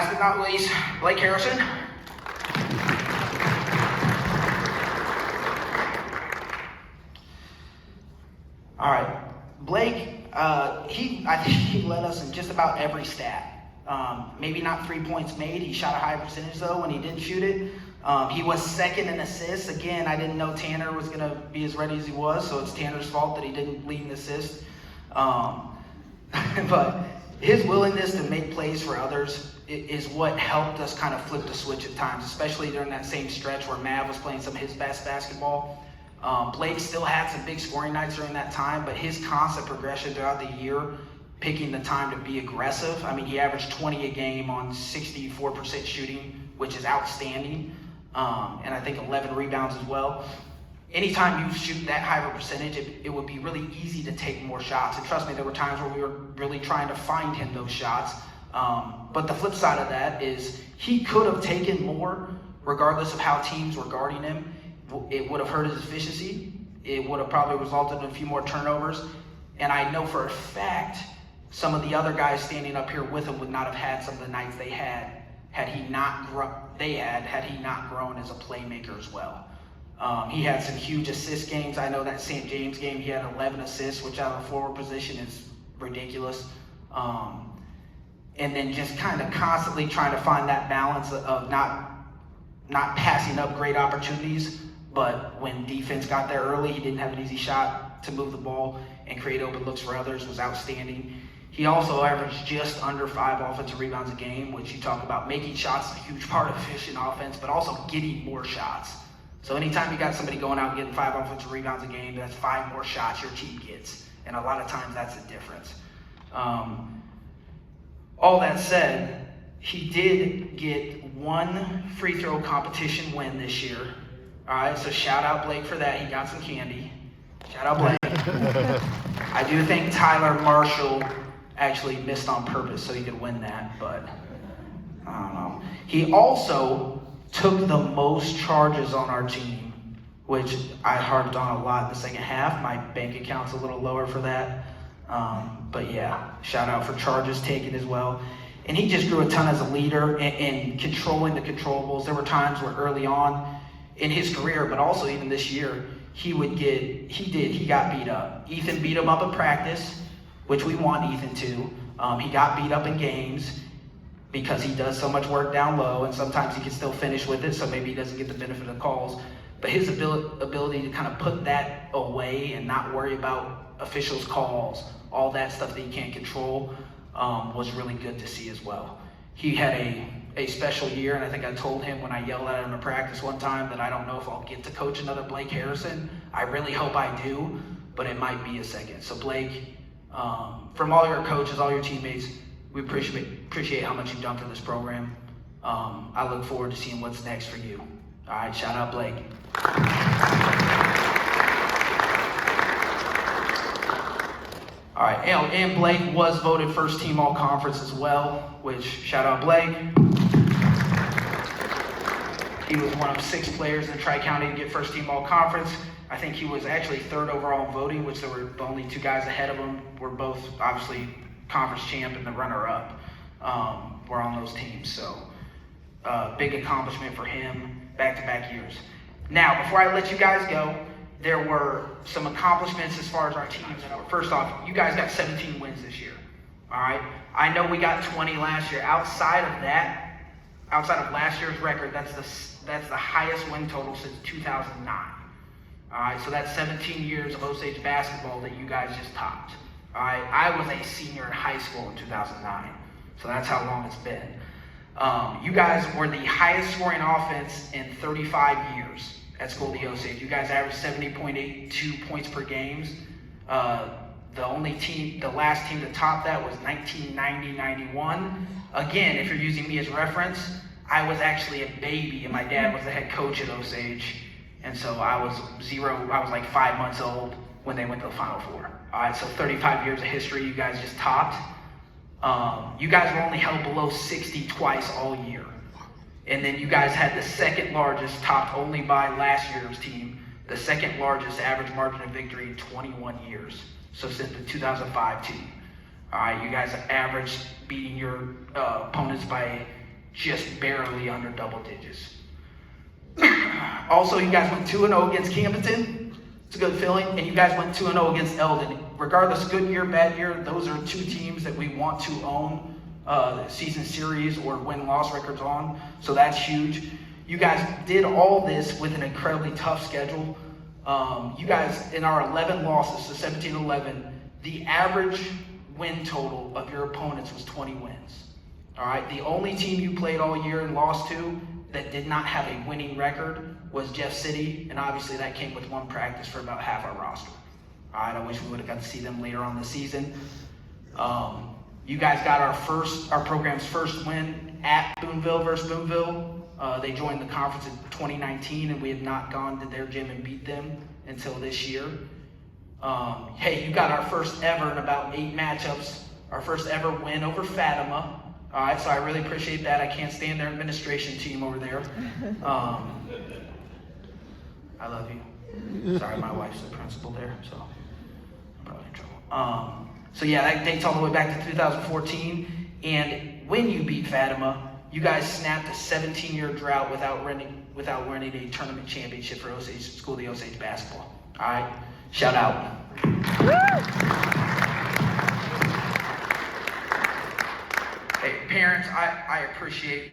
last but not least, Blake Harrison. All right, Blake, I think he led us in just about every stat. Maybe not 3 points made. He shot a high percentage though when he didn't shoot it. He was second in assists. Again, I didn't know Tanner was gonna be as ready as he was, so it's Tanner's fault that he didn't lead an assist. But his willingness to make plays for others is what helped us kind of flip the switch at times, especially during that same stretch where Mav was playing some of his best basketball. Blake still had some big scoring nights during that time, but his constant progression throughout the year, picking the time to be aggressive. I mean, he averaged 20 a game on 64% shooting, which is outstanding. And I think 11 rebounds as well. Anytime you shoot that high of a percentage, it would be really easy to take more shots. And trust me, there were times where we were really trying to find him those shots. But the flip side of that is he could have taken more regardless of how teams were guarding him. It would have hurt his efficiency. It would have probably resulted in a few more turnovers. And I know for a fact some of the other guys standing up here with him would not have had some of the nights they had he not grown as a playmaker as well. He had some huge assist games. I know that St. James game, he had 11 assists, which out of the forward position is ridiculous. And then just kind of constantly trying to find that balance of not passing up great opportunities, but when defense got there early, he didn't have an easy shot to move the ball and create open looks for others, was outstanding. He also averaged just under 5 offensive rebounds a game, which you talk about making shots is a huge part of efficient offense, but also getting more shots. So anytime you got somebody going out and getting 5 offensive rebounds a game, that's 5 more shots your team gets. And a lot of times that's the difference. All that said, he did get 1 free throw competition win this year. All right, so shout out Blake for that. He got some candy. Shout out Blake. I do think Tyler Marshall actually missed on purpose so he could win that, but I don't know. He also took the most charges on our team, which I harped on a lot in the second half. My bank account's a little lower for that. But yeah, shout out for charges taken as well. And he just grew a ton as a leader and controlling the controllables. There were times where early on in his career, but also even this year, he got beat up. Ethan beat him up in practice, which we want Ethan to. He got beat up in games because he does so much work down low, and sometimes he can still finish with it, so maybe he doesn't get the benefit of calls. But his ability to kind of put that away and not worry about officials' calls, all that stuff that he can't control, was really good to see as well. He had a special year, and I think I told him when I yelled at him in practice one time that I don't know if I'll get to coach another Blake Harrison. I really hope I do, but it might be a second. So Blake, from all your coaches, all your teammates, we appreciate how much you've done for this program. I look forward to seeing what's next for you. All right, shout out Blake. All right, and Blake was voted first team all conference as well, which shout out Blake. He was one of 6 players in Tri-County to get first team all conference. I think he was actually 3rd overall in voting, which there were only 2 guys ahead of him. We're both obviously conference champ and the runner-up. Were on those teams, so big accomplishment for him, back-to-back years. Now, before I let you guys go, there were some accomplishments as far as our teams. First off, you guys got 17 wins this year. All right. I know we got 20 last year. Outside of last year's record, that's the highest win total since 2009. All right. So that's 17 years of Osage basketball that you guys just topped. All right. I was a senior in high school in 2009, so that's how long it's been. You guys were the highest scoring offense in 35 years at School of the Osage. You guys averaged 70.82 points per game. The last team to top that was 1990-91. Again, if you're using me as reference, I was actually a baby and my dad was the head coach at Osage. And so I was like 5 months old when they went to the Final Four. All right, so 35 years of history you guys just topped. You guys were only held below 60 twice all year. And then you guys had the second largest, topped only by last year's team, the second largest average margin of victory in 21 years. So since the 2005 team. All right, you guys averaged beating your opponents by just barely under double digits. Also, you guys went 2-0 against Camdenton. It's a good feeling. And you guys went 2-0 against Eldon. Regardless, good year, bad year, those are two teams that we want to own the season series or win-loss records on. So that's huge. You guys did all this with an incredibly tough schedule. You guys, in our 11 losses, so 17-11, the average win total of your opponents was 20 wins. All right. The only team you played all year and lost to that did not have a winning record was Jeff City, and obviously that came with one practice for about half our roster. All right. I wish we would have got to see them later on the season. You guys got our program's first win at Boonville versus Boonville. They joined the conference in 2019, and we have not gone to their gym and beat them until this year. Hey, you got our first ever in about 8 matchups, our first ever win over Fatima. All right, so I really appreciate that. I can't stand their administration team over there. I love you. Sorry, my wife's the principal there, so I'm probably in trouble. So yeah, that dates all the way back to 2014. And when you beat Fatima, you guys snapped a 17-year drought without winning a tournament championship for Osage School of the Osage basketball. All right, shout out. Hey, parents, I appreciate